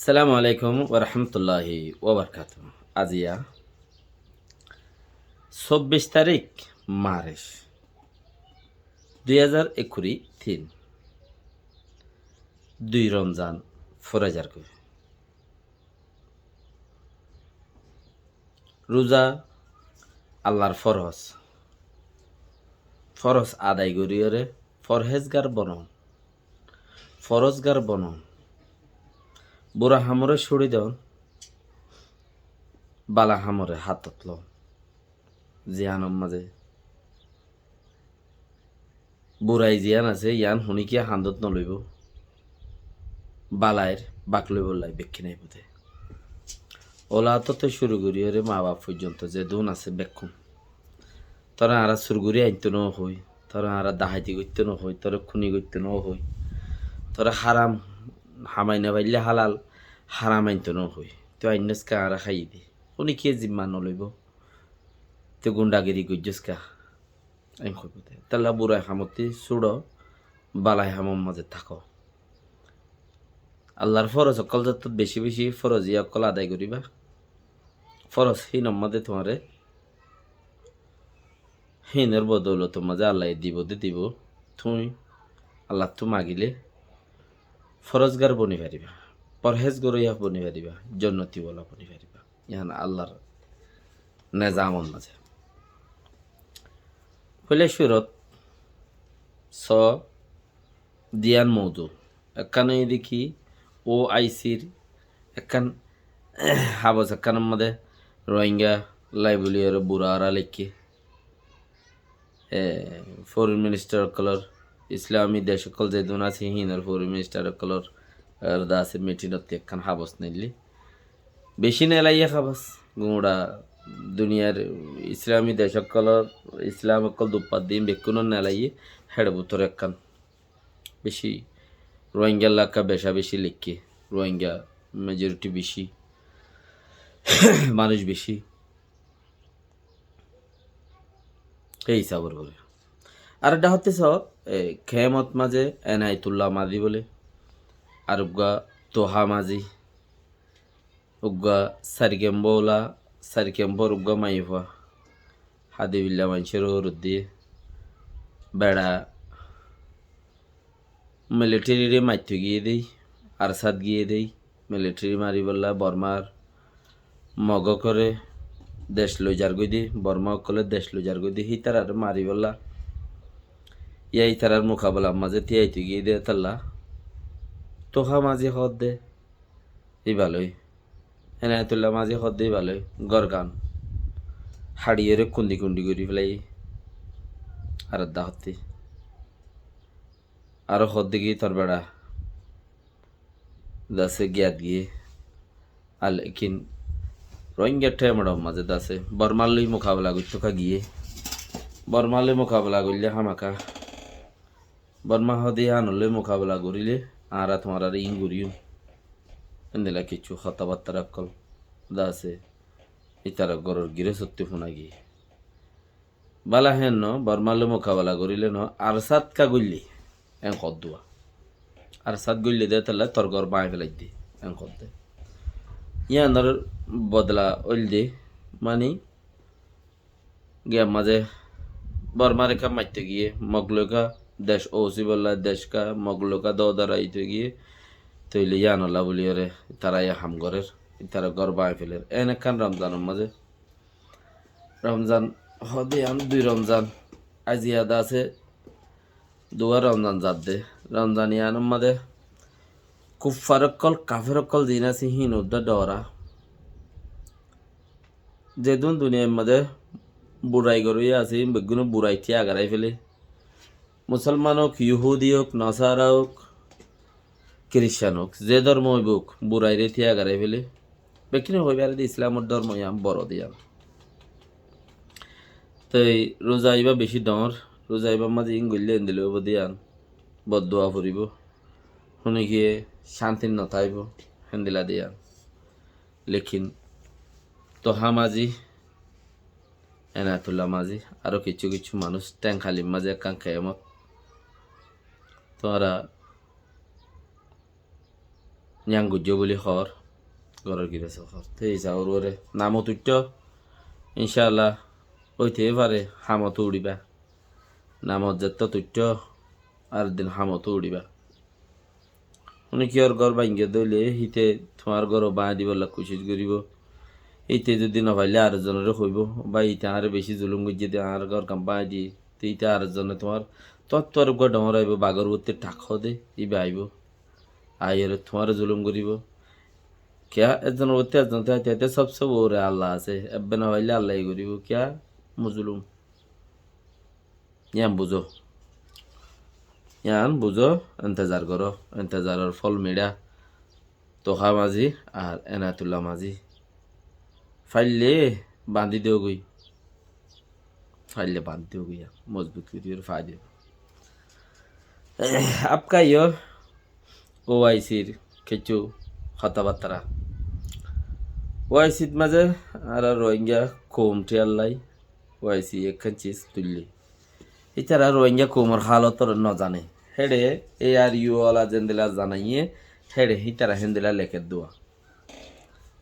আসসালামু আলাইকুম ওরহমতুল্লাহি ওবরকাত। আজিয়া 24 তারিখ মার্চ 2023 দুই রমজান ফরাজার কই রোজা আল্লাহর ফরজ আদায় করিয়রে ফরজগার বনন বুড়া হামরে ছুড়ি দেন বালা হামরে হাতত ল জিয়ানম মাঝে বুড়াই জিয়ান আছে ইয়ান শুনিকিয়া হান্দত নলইব বালায়ের বাক লইব লাই বেক্ষি নাই বোধে ওলা তো শুরু করিয়রে মা বাপ পর্যন্ত যে দুন আছে বেক্ষণ তোরা আরা সুরগুরি আনতে ন হই তোরা আরা দাহাইতি করতে ন হই তোরা খুনি করতে ন হই তোরা হারাম হামাই না পাইলে হালাল হারাম আনতে ন হই তো আইনসকা আরা খাই দি উনি কে জিম্মা নলইব তো গুন্ডাগিরি গজ্জসকা আইন কইবতে তাল্লা বুড়াই হামতি সুড়ো বালাই হামম মাঝে থাকো আল্লাহর ফরজ অকল যত বেশি বেশি ফরজ ইয়া অকল আদায় করিবা ফরজ হিন মাঝে তোমারে হিনের বদৌলত মাঝে আল্লাহ দিব তুমি আল্লাহ তো মাগিলে ফরজগার বনি পারিবা পরহেজগর ইয়া বনি পারিবা জন্নতি বলা বনি পারিবা ইহান আল্লাহর নেজামন মাঝে হইলে সুরত স দিয়ান মৌদু একখানে দেখি ও আইসির একখান হাবস একখানের মধ্যে রোহিঙ্গা লাইবুলিয়ার বুড়া আরা লেখি ফরেন মিনিস্টার কলর ইসলামী দেশ সকল যে দুন আছে হিনার ফরেন মিনিস্টার কলর দাসে মিটিনত একখান হাবস নিলি বেশি নেলাইয়া খাবাস গুঁড়া দুনিয়ার ইসলামী দেশ সকলর ইসলাম অকল দুপাত দিন বেকুন নেলাইয়ে হেড বুতর একখান বেশি রোহিঙ্গা এলাকা বেশা বেশি লিখকে রোহিঙ্গা মেজরিটি বেশি মানুষ বেশি এই হিসাবর বলে আর এটা হচ্ছে খেমত মাঝে এনায়তুল্লাহ মাঝি বলে আর উগা তোহা মাঝি উগা সারিকেম্বর উগা মাইফা হাদিবিল্লা মানুষের হরুদ দিয়ে বেড়া মিলিটারি মাইথ গিয়ে দেই আরসাদ গিয়ে দেই মিলিটারি মারি বললা বর্মার মগ করে দেশ লই যার গই দি বর্মা কলে দেশ লই যার গই দি হি তার আর মারি বললা ইয়াই তারার মোকাবেলা মাঝে তিয়াইতে গিয়ে দে তাল্লা তোহা মাঝে হদ দে এই ভালোই এনায়তুল্লাহ মাঝে হদ দে ভালোই গরগান হাড়িয়ে কুন্দি কুন্দি করি ফেলাই আর দা হতে আরো হদ দিকে তোর বেড়া দাসে গিয়াত গিয়ে আর লেকিন রোহিঙ্গা ঠেমড় মাঝে দাসে বর্মালই মোকাবেলা করতো গিয়ে বর্মালে মোকাবেলা করলে হামাকা বর্মা হদে আনলে মোকাবেলা করিলে আর তোমার আর ইন করিও এনদিলা কিছু কথাবার্তা কল দাসে ইতারা গরর গিরে সত্যি ফোনা গিয়ে বালা হেন ন বর্মালে মোকাবেলা করিলে ন আর সাত কা গল্লি এন কদুয়া আর সাত গল্লি দে তাহলে তোর ঘর বাঁয় ফেলাই দি এন কদ দে ইয়ানোর বদলা ওইল দে মানে গিয়া মাঝে বর্মা রেখা মারতে গিয়ে মগলকা দেশ ওসি বললা দেশ কা মগলকা দাইতে গিয়ে তৈলে ইয়ানলা বলি রে তারা ইয়া হামগরের তারা ঘর বাঁয় ফেলের এন একখান রমজানের মাঝে রমজান হদে আন দুই রমজান আজিয়াদা আছে দুয়া রমজান যাদ দে রমজান ইয়ানোর মাঝে কুফারকল কাফেরকল দিন আছে হিন উদ্দা ডরা যেদুন দুনিয়ার মাঝে বুড়াই গরুই আছে বেগুনো বুড়াই থিয়া আগারাই ফেলে মুসলমান হোক ইহুদি হোক নাসারা হোক খ্রিস্টান হোক যে ধর্ম হইব বুড়াই রে থিয়া আগারাই ফেলে বেকিনে হইবে আর ইসলামের ধর্ম ইয়াম বড় দিয়াম তো রোজা আইবা বেশি ডর রোজা আইবার মাঝে ইং গল্লে দিলে দিয়ান বদুয়া ফুরিব শুনে গিয়ে শান্তির নথাইব হেন্দিলা দিয়ান লেখিন তোহা মাঝি এনায়তুল্লাহ মাঝি আরো কিছু কিছু মানুষ ট্যাং খালির মাঝে একান খেয়ামত তোরা ন্যাং গুজ্জ বলি হর ঘরের গিরে সফর তেই যাওয়ার ওরে নামও তুইট ইনশাআল্লাহ ওইতেই পারে হামতো উড়িবা নামত যেত তুইট আর দিন হামতো উড়িবা উনি কি ওর ঘর ভাঙ্গিয়ে দইলে হিতে তোমার ঘর বাঁ দিবলা কোশিশ করিব এইতে যদি নভাইলে আরেকজনের হইব বা ইতে আর বেশি জুলুম গিয়ে দিয়ে আর ঘর কাম বাঁ দিয়ে তো ইতে আরেকজনে তোমার তত্ত্বর ঘর ডমর আইব বাগর উঠতে টাক দে ইবে আইব আইয়ের তোমার জুলুম করিব क्या একজন ওতে একজন তাইতে সব ওরে আল্লাহ আছে এবে না হইলে আল্লাহ করিব क्या মুজলুম ইয়ান বুঝো ইয়ান বুঝো ইন্তজার করো ইন্তজারের ফল মিডা তোহা মাঝি আর এনাতুল্লাহ মাঝি ফাইলে বাঁধি দেও গই ফাইলে বাঁধ দেও গইয়া মজবুত করে ফাই দেব আপকা ইয় ওআইসির কিছু কথাবার্তা ওআইসির মাঝে আর রোহিঙ্গা কমটি আল্লাই ওআইসি একখান চিজ তুললি এছাড়া রোহিঙ্গা কোমর হালতর ন জানে হেডে এ আর ইউওয়ালা জেন্দিলা জানাইয়ে হেডে হিতারা হেন্দিলা লেখে দেওয়া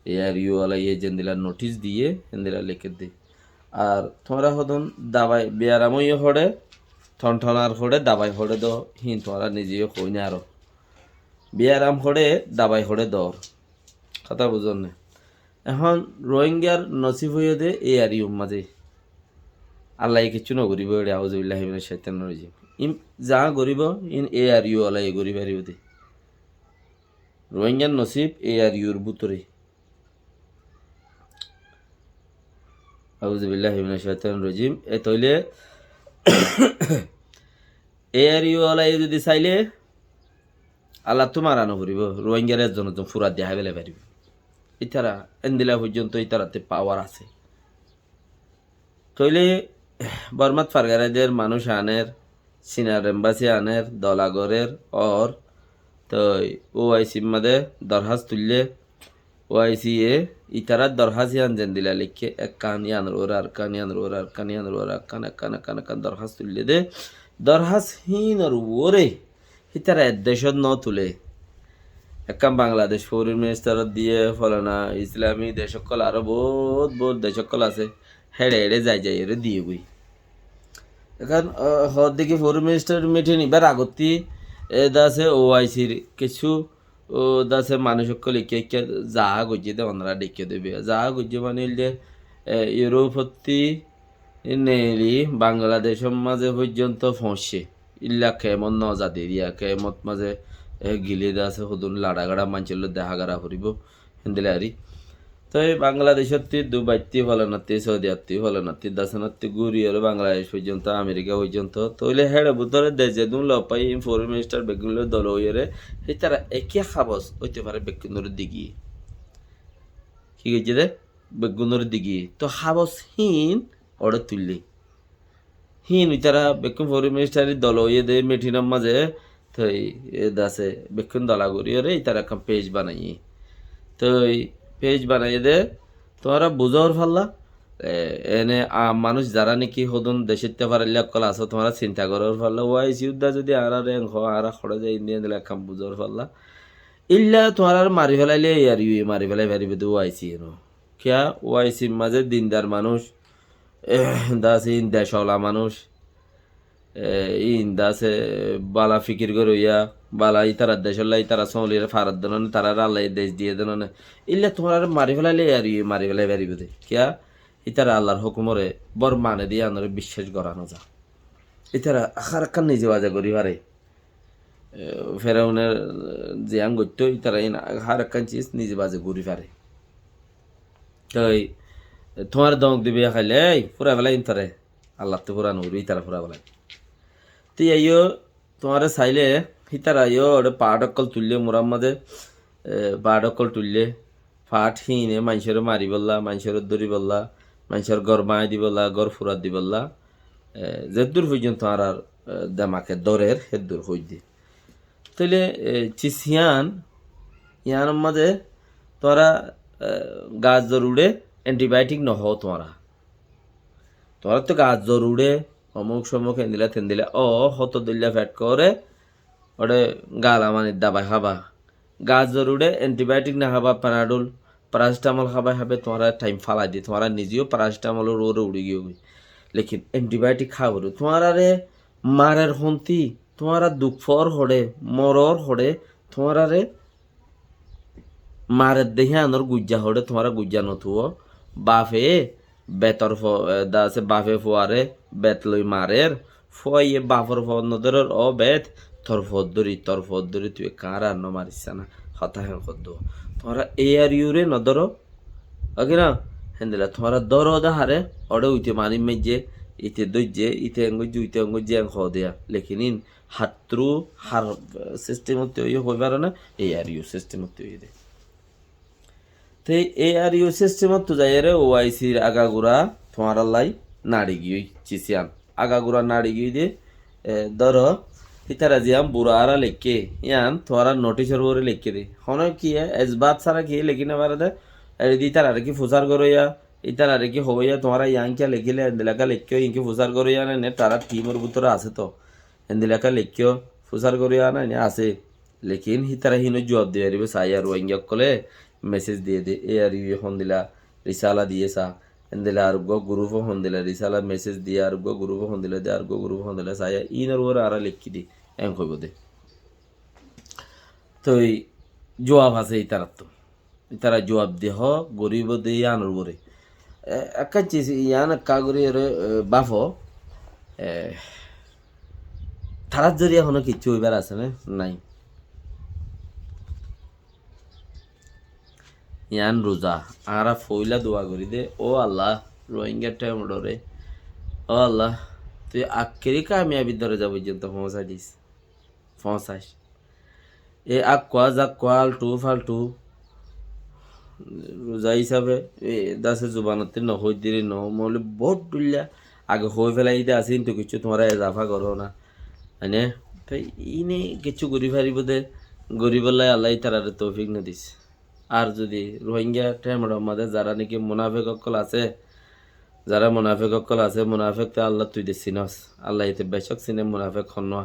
এ আর ইউওয়ালা ইয়ে জেন্দিলা নোটিশ দিয়ে হেন্দিলা লেখে দে আর তোমরা হদন দাবাই বেয়ারামই হড়ে ঠনঠনার হড়ে দাবাই হড়ে দ হিন তোমরা নিজেও কই না আরো বেয়ারাম হড়ে দাবাই হড়ে দর কথা বুঝন না এখন রোহিঙ্গার নসিব হয়ে দে এ আর ইউ মাঝে আল্লাহ কিছু নগরিব এটা আউযুবিল্লাহি মিনাশ শাইতানির রাজিম ইম যা গরিব ইন এ আর ইউ আল্লাহ গরিব আর দে রোহিঙ্গার নসিব এ আর ইউর বুতরে আউযুবিল্লাহি মিনাশ শাইতানির রাজিম এ তইলে এ আর ইউ আল্লাহ যদি চাইলে আল্লাহ তোমার আনো করিব রোহিঙ্গার একজন ফুরা দেখাই বেলে পারিব ইতারা এন্দিলা পর্যন্ত ইতারাতে পাওয়ার আছে তইলে বর্মাত ফারগারাদের মানুষ আনের সিনার এম্বাসি আনের দলাগরের অর তো ওআইসি মাদে দরহাজ তুললে ওআইসি এ ইতারার দরহাজ ইয়ান যেন দিলা লিখে এক কান ইয়ান রোর আর কান ইয়ান রোর আর কান ইয়ান রোর আর কান এক কান দরহাজ তুললে দে দরহাজ হিন আর ওরে ইতারা দেশত ন তুলে একাম বাংলাদেশ ফরেন মিনিস্টার দিয়ে ফলানা ইসলামী দেশকল আরো বহুত দেশকল আছে হেড়ে হেড়ে যাই এরে দিয়ে গই এখন হর দিকে ফরেন মিনিস্টার মিঠে নিবার আগতি দাসে ওআইসির কিছু দাসে মানুষ সকল একে যা গজিয়ে দে ওনারা ডেকে দেবে যা গজিয়ে মানে যে ইউরোপতি নেলি বাংলাদেশের মাঝে পর্যন্ত ফসে ইল্লা কেমন নজাদ এরিয়া কেমত মাঝে গিলে আছে সদন লাড়াগাড়া মাঞ্চল দেহাগাড়া ফুরিব হেন্দিলে আরি তো এই বাংলাদেশত দুবাইতি ফলনাতি সৌদি আত্মি ফলনাতি দাসনাতি ঘুরি হলো বাংলাদেশ পর্যন্ত আমেরিকা পর্যন্ত তৈলে হেড়ে বুধরে দেশে দুন লপাই ফরেন মিনিস্টার বেগুন দল হইরে সেই তারা একে খাবস হইতে পারে বেগুনের দিগি কি গেছে দে বেগুনের দিগি তো খাবস হিন অর্ডার তুললি হিন তারা বেগুন ফরেন মিনিস্টারের দল হইয়ে দে মিঠিনার মাঝে তো দাসে বেগুন দলা করি রে তারা একটা পেজ বানাই তো পেজ বানাই দে তোমরা বুঝার ফাল্লা এনে মানুষ যারা নাকি হদন দেশের পারিলে কলা আছো তোমরা চিন্তা করার ফাল্লা ওয়াইসি উদ্দা যদি আর খড়ে যায় ইন্ডিয়ান দিলে কাম বুঝার ফাল্লা ইল্লা তোমার মারি ফেলাইলে আর ইউ মারি ফেলাই পারিবে তো ওয়াইসি এনো কিয়া ওয়াইসির মাঝে দিনদার মানুষ দাস ইন দেশওয়ালা মানুষ ইন দাসে বালা ফিকির করিয়া বালা ইতারা দেশলাই তারা সলিরে ফারাত দেন তারা আল্লাহ দেশ দিয়ে দেন ইল্লা তোমার মারি ফেলাইলে আর মারি ফেলাই পারিব দে কিয়া ইতারা আল্লাহর হুকুমরে বর মানে দিয়ে আনরে বিশ্বাস করানো যা ইতারা আখার নিজে বাজা করি পারে ফেরাউনের যে আঙ্গত্য ইতারা হার একখান চিজ নিজে বাজে ঘুরি পারে তাই তোমার দমক দিবি খাইলে এই ফুরা ফেলাই ইতারে আল্লাহ তো ফুরা নুরি ইতারা ফুরা ফেলাই তুই আইও তোমার চাইলে হিতার আইও ওটা পাট অকল তুললে মোরার মাঝে পাট অকল তুললে ফাট হিনে মানুষের মারি বললা মানুষের দড়ি বললা মানুষের গড় মাই দি বললা গড় ফুরাত দি বললা যে দূর পর্যন্ত আর দামাকে দরের হে দূর হই দি তাইলে চিসিয়ান ইয়ানোর মাঝে তোরা গাছ জরুড়ে অ্যান্টিবায়োটিক নহ তোরা তো গাছ জরুড়ে অমুক সমুক হেন্দিলা থেন্দিলা হত দিল্লা ফ্যাট করে ওরে গালা মানে দাবাই খাবা গাছ জরুড়ে অ্যান্টিবায়োটিক না খাবা প্যানাডোল প্যারাসিটামল খাবে তোমারা টাইম ফালাই দি তোমারা নিজেও প্যারাসিটামলের ওরে উড়ে গিয়ে লেকিন অ্যান্টিবায়োটিক খাবো তোমারা রে মারের হন্তি তোমারা দুঃখর হড়ে মরর হড়ে তোমারা রে মারের দেহে আনর গুজ্জা হড়ে তোমারা গুজ্জা নথুও বাফে বেতর দাসে বাফে ফোয়ারে বেত লই মারের ফয়ে বাফর ফ নদর ও বেত তোর ফদ্দরি তুই কার আর ন মারিস না হতা হেন কদ্দ তোমরা এ আর ইউরে নদর ওকে না হেন্দিলা তোমরা দর দা হারে অড়ে উইতে মানি মেজে ইতে দইজে ইতে অঙ্গুজে খ দেয়া লেকিন ইন হাত্রু হার সিস্টেম হইবার না এ আর ইউ সিস্টেম দে তো এ আর ইউ সিস্টেম তো যাই রে ওআইসির আগাগুড়া তোমার লাই নাড়ি গিয়ে চিসিয়ান আগাগুড়া নাড়ি গিয়ে দে ধর ইতারা জিয়াম বুড়ারা লেখকে ইয়ান তোমারা নোটিশের উপরে লিখকে দে হন কি এজবাত সারা কি লিখি না পারে দে ইতার আর কি ফুসার করইয়া ইতার আর কি হইয়া তোমারা ইয়াংকে লিখিলে এন্দিলাকা লিখিও ইনকি ফুসার করইয়া না তারা টিমের ভিতরে আছে তো এন্দিলাকা লিখিও ফুসার করইয়া না আছে লেকিন হিতারা হিনো জবাব দিয়ে দিবে সাই আর ওয়াইঙ্গা কলে মেসেজ দিয়ে দে এ আর ইউ হন দিলা রিসালা দিয়ে সা এন্দিলা আর গ্রুপ হন দিলা রিসালা মেসেজ দিয়ে আর গ্রুপ হন দিলা দে আর গ্রুপ হন দিলা সাই ইনার ওর আর লিখি দি এম কইব দে তো জবাব আছে ইতারা জবাব দেহ গরিব দে আনর বরে একটা চিজ ইয়ান কাগরি বাফ থারার জরিয়া হনো কিচ্ছু হইবার আছে না নাই ইয়ান রোজা আরা ফইলা দোয়া করি দে ও আল্লাহ রোহিঙ্গা টাইম ডরে ও আল্লাহ তুই আখেরি কামিয়াবি ধরে যাব পর্যন্ত পৌঁছাই দিস পৌঁছাইস এ আকুয়া জাকুয়া আলটু ফালটু রোজা হিসাবে এ দাসে জুবানতে নহই দিলে নহমলে বহুত দুলিয়া আগে হয়ে ফেলাই দে আসিন তো কিছু তোমরা এজাফা করো না মানে তাই ইনে কিছু গরিব হারিব দে গরিবল্লাই আল্লাহ তারারে তৌফিক না দিস আর যদি রোহিঙ্গা টাইমের মধ্যে যারা নাকি মুনাফেক অকল আছে যারা মুনাফেক অকল আছে মুনাফেক তো আল্লাহ তুই দে চিনস আল্লাহ এতে বেশক চিনে মুনাফেক হন্না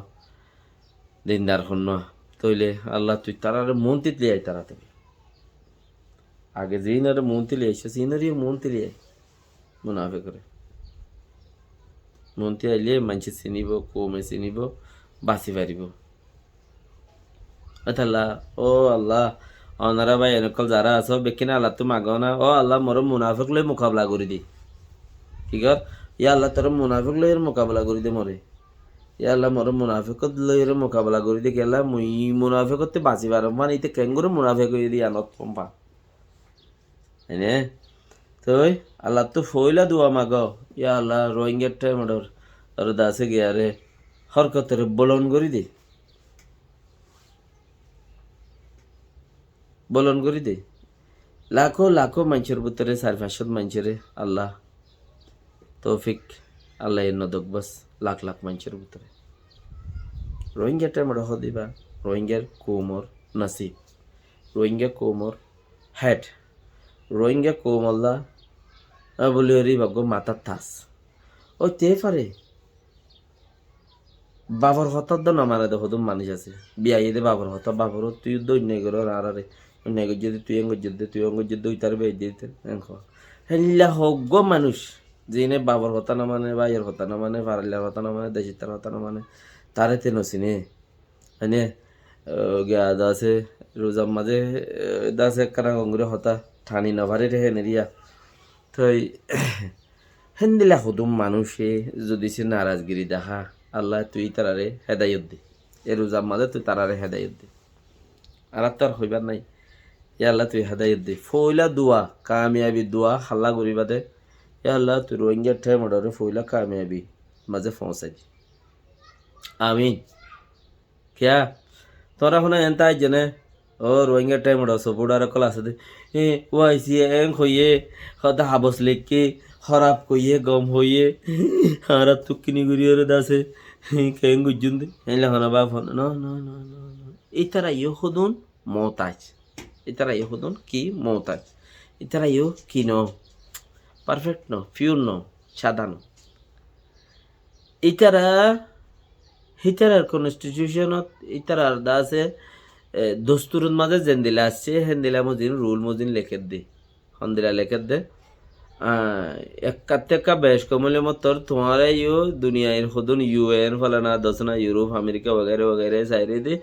দিনদার হন্না তইলে আল্লাহ তুই তারারে মন্ত্রিত লিয়াই তারা তুমি আগে যেই না মন্ত্রী লিয়াইছে সিনারি মন্ত্রী লিয়াই মুনাফে করে মন্ত্রী আইলে মানুষে চিনিব কমে চিনিব বাঁচি পারিব আল্লাহ ও আল্লাহ অনারা ভাই এনকল যারা আছো বেকিনা আল্লাহ তো মাগো না ও আল্লাহ মোর মুনাফিক লই মোকাবলা করে দি কি কর ইয়া আল্লাহ তোর মুনাফিক লই মোকাবলা করে দে মরে ইয়া আল্লাহ মোর মুনাফিক লই মোকাবলা করে দি গেলা মুই মুনাফিক করতে বাঁচি পারো মানে ইতে কেঙ্গুরে মুনাফিক হয়ে দি আনত পম্পা এনে তো আল্লাহ তো ফইলা দোয়া মাগ ইয়া আল্লাহ রোহিঙ্গার টাইম আর দাসে গিয়া রে হরকতের বলন করি দে বলন করি দে লাখো লাখো মানুষের ভিতরে 4-500 মানুষের আল্লাহ তৌফিক আল্লাহ এর নদক বাস লাখ লাখ মানুষের ভিতরে রোহিঙ্গাটা আমরা হদিবা রোহিঙ্গার কোমর নাসিব রোহিঙ্গা কোমর হেড রোহিঙ্গা কোমল্লা বলি হরি ভাগ্য মাথার থাস ও তে পারে বাবর হতার দন আমার দেখুন মানুষ আছে বিয়াই দে বাবর হতা বাবর তুই দৈন্য কর আর রে অন্যায় যদি তুই যুদ্ধে তুই যুদ্ধে ওই তার বেয়ে দিতে হেল্লা হগ্য মানুষ যিনি বাবর হতা না মানে বাইয়ের হতা না মানে ফারাল্লার হতা না মানে দেশের তার হতা না মানে তারে তে নসিনে হ্যাঁ গিয়া দাসে রোজার মাঝে দাসে কারা গঙ্গুরে হতা ঠানি নভারে রে নেরিয়া তো হেন্দিলা হুদুম মানুষে যদি সে নারাজগিরি দেখা আল্লাহ তুই তারারে হেদায়ত দে এ রোজার মাঝে তুই তারারে হেদায়ত দে আর তার হইবার নাই এ আল্লাহ তুই হেদায়ত দে ফইলা দোয়া কামিয়াবি দোয়া হাল্লা করিবা দে এ আল্লাহ তুই রোহিঙ্গার টাইম অর্ডারে ফইলা কামিয়াবি মাঝে পৌঁছাই দি আমিন কিয়া তোরা এখন এনতা জেনে ও রোহিঙ্গার টাইম অর্ডার সবুড়ার কল আছে দে ও আইসি এং হইয়ে হতা হাবস লেখকে খরাব কইয়ে গম হইয়ে হারা তুকিনি গুড়িয়ে দাসে কেং গুজুন দে এলা হনা বা ফোন ন ন ন ন ইতারা ইয়ে হদুন মতাজ ইতারা ইয়ে হদুন কি মতাজ ইতারা ইয়ে কি ন পারফেক্ট ন পিওর ন সাদা ন ইতারা হিতারার কনস্টিটিউশনত ইতারার দাসে দস্তুরের মাঝে যেন দিলে আসছে হেন দিলা মজিন রুল মজিন লেখে দে হন্দিরা লেখে দে একাত থেকে বেশ কমলে মতর তোমার ইউ দুনিয়ার হদুন ইউএন ফলানা দশনা ইউরোপ আমেরিকা वगैरह वगैरह সাইরে দি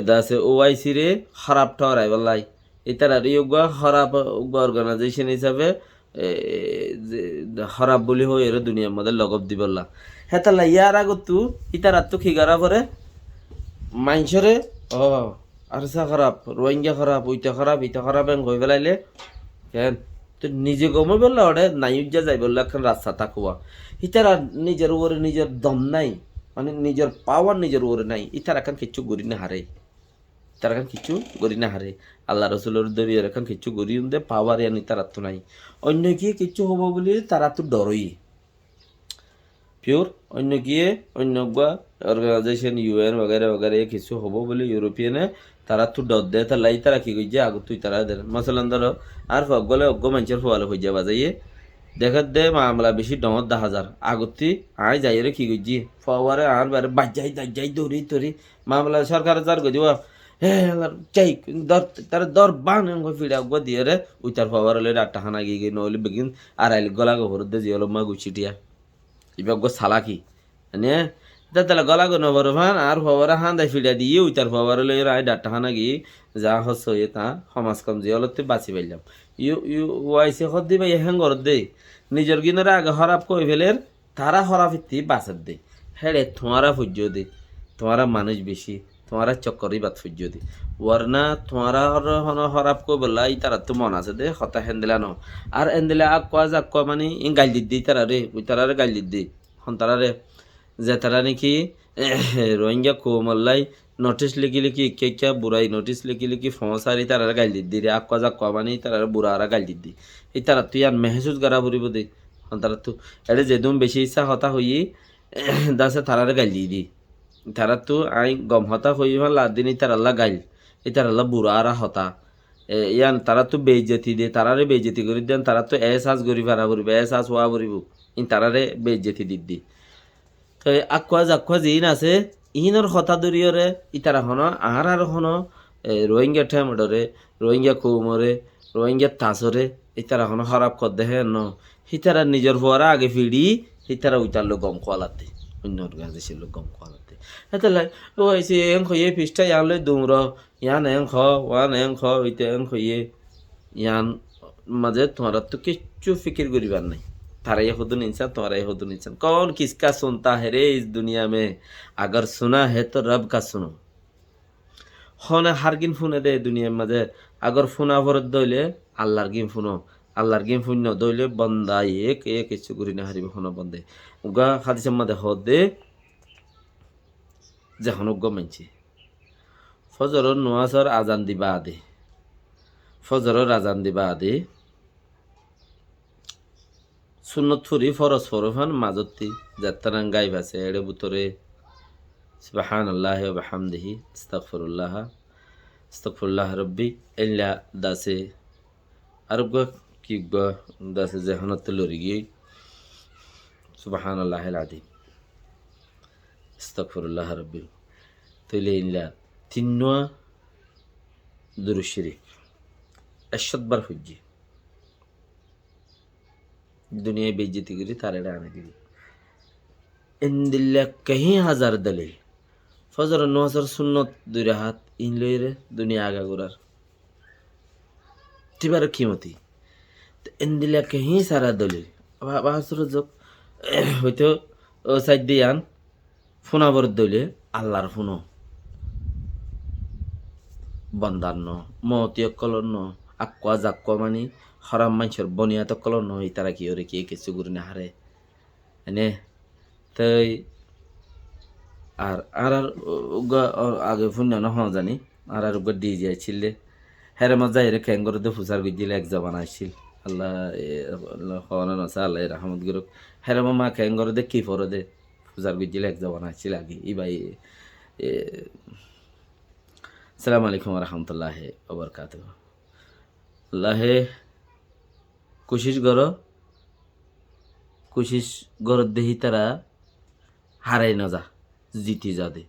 দাসে ওআইসি রে খারাপ ঠরাই বলাই ইতারা ইউগা খারাপ অর্গানাইজেশন হিসাবে খারাপ বলি হই এর দুনিয়ার মধ্যে লগব দিবল্লা হেতালা ইয়ার আগতু ইতারা তো খিগারা পরে মাইনসরে ও আরসা খারাপ রোহিঙ্গা খারাপ ওইটা খারাপ ইটা খারাপ এন কই ফেলাইলে কেন তো নিজে গমে বললা ওটা নাইজা যাই বললা এখন রাস্তা তাকুয়া ইতারা নিজের উপরে নিজের দম নাই মানে নিজের পাওয়ার নিজের উপরে নাই ইতারা এখন কিচ্ছু গড়ি না হারে তারা এখন কিচ্ছু গড়ি না হারে আল্লাহ রসুলের দরিয়ে এখন কিচ্ছু গড়ি দে পাওয়ার ইয়ানি তারা তো নাই অন্য গিয়ে কিচ্ছু হবো বলে তারা তো ডরই পিওর অন্য গিয়ে অন্য অর্গানাইজেশন ইউএন वगैरह वगैरह কিছু হবো বলে ইউরোপিয়ানে তারা তো ডর দেয় তার লাই তারা কি কইছে আগে তুই তারা দেন মাসালান ধরো আর গলে অজ্ঞ মানুষের ফোয়ালে হয়ে যাবা যাইয়ে দেখার দে মামলা বেশি ডমত 10,000 আগতি আই যাই রে কি কইছি ফওয়ারে আর বারে বাজাই দাই দৌড়ি তরি মামলা সরকার যার কই দিব হে চাই দর তার দর বান ফিডা অজ্ঞ দিয়ে রে ওই তার ফওয়ারে লে ডাটা হানা গিয়ে নইলে বেগিন আর আইল গলা গো হরদে জিয়ল মা গুছিটিয়া ইবা গো সালাকি মানে তাহলে গলা গো নবর ভান আর ফওয়ারে হান দাই ফিডা দিয়ে ওই তার ফওয়ারে লে আই ডাটা হানা গিয়ে যা হচ্ছে তা সমাজ কম জিয়লতে বাঁচি পাইলাম ওয়াইসে হদ দিবে হ্যাং করত দে নিজের গিনারে আগে হরাপ কই ফেলের তারা হরাফিতি বাঁচার দে হেড়ে তোমারা ফুজ্য দে তোমারা মানুষ বেশি তোমারা চক্করই বাদ ফুজ্য দে ওয়ারনা তোমারা হরাপ কই বললা ই তারা তো মন আছে দে হতা হেন্দিলা ন আর হেন্দিলা আক কোয়া মানে ই গাল দিদি তারা রে ওই তারা রে গাল দিদি হন তারা রে যে তারা নাকি রোহিঙ্গা কোমল্লাই নোটিস লিখি কে বুড়াই নোটিস লিখি ফসারি তারা গাল দিদি রে আক মানে তারা বুড়া আর গাল দিদি এই তারা তুই আর মেহসুস গারা বুড়িব দে হন তারা তো এটা যেদম বেশি ইচ্ছা হতা হই দাসে তারা গাল দি তারা তো আই গম হতা হই লাদ দিন তারাল্লা গাইল এই তারাল্লা বুড়া আর হতা ইয়ান তারা তো বেইজ্জতি দে তারারে বেইজ্জতি করি দেন তারা তো এহসাস করি ভাড়া করিব এহসাস হওয়া করিব ইন তারারে বেইজ্জতি দি তো আকুয়া জিন আছে ইহিনের হতা দরিয়রে ইতারা হন আর হন রোহিঙ্গা ঠেমডরে রোহিঙ্গা কৌমরে রোহিঙ্গা তাসরে ইতারা হন খারাপ কর দেহে ন হিতারা নিজের হওয়ার আগে ফিড়ি হিতারা উইতার লোক গম খোয়ালাতে অন্য অর্গানাইজেশন লোক গম খোয়ালাতে এতে লাই ও এসে এং খইয়ে ফিসটা ইয়ান লই দুমর ইয়ান এং খ ওয়ান এং খ ওইতে এং খইয়ে ইয়ান মাঝে তোমার তো কিচ্ছু ফিকির করিবার নাই तारा ये खुद इंसान तुम्हारा ये खुद इंसान कौन किसका सुनता है रे इस दुनिया में अगर सुना है तो रब का सुनो होने हर गिन फुने दे दुनिया में दे अगर फुना भरत दोले अल्लाहर गिन फुनो अल्लाहर गिन फुनो दोले बंदा एक इच्छु गुरी ना हरिब होना बंदे उगा हादिस मदे हो दे जहन उगा मंची फजर नवाजर आजान दिबा दे फजर आजान दिबा दे সুন্নত ফুরি ফরজ ফরফান মাজতি যাত্রান গাইব আছে এড়ে বুতরে সুবহানাল্লাহ ওয়া বিহামদিহি আস্তাগফিরুল্লাহ রাব্বি ইল্লা দাসে আরব কি দাসে জাহানত লরি গই সুবহানাল্লাহিল আযীম আস্তাগফিরুল্লাহ রাব্বি তইলে ইল্লা তিনওয়া দুরূদ শরীফ 100 বার হুজ্জি दुनिया बेइज्जती करी तारे आने की इन दिल्ला कहीं 1000 दलील फजर 9000 सुन्नत दुई हाथ इन लोरे दुनिया आगा गुरार तिबार कीमती तो इन दिल्ला कहीं सारा दलील अब आसुर जब হয়তো ও সাইড দিয়ান ফোনাবর দলে আল্লাহর ফোনো বন্দার ন মতীয় কলর ন আক্কা জাক্কা মানে হারাম মানুষের বনিয়া তো কলর নয় তারা কি ওরে কি কিছু গুরি না হারে এনে তাই আর আর আগে ফোন না হওয়া জানি আর ডিজে ছিলে হেরে মজা হেরে খ্যাং করে তো ফুসার গিয়েছিল এক জবান আসছিল আল্লাহ হওয়ানো আছে আল্লাহ রহমত গুরুক হেরে মা খ্যাং করে দে কি পরে দে ফুসার গিয়েছিল এক জবান আসছিল আগে ই ভাই আসসালামু আলাইকুম রহমতুল্লাহ ওবরকাতুহু আল্লাহ কোশিশ গর দেহি তারা হারাই না যা জিতি যা দে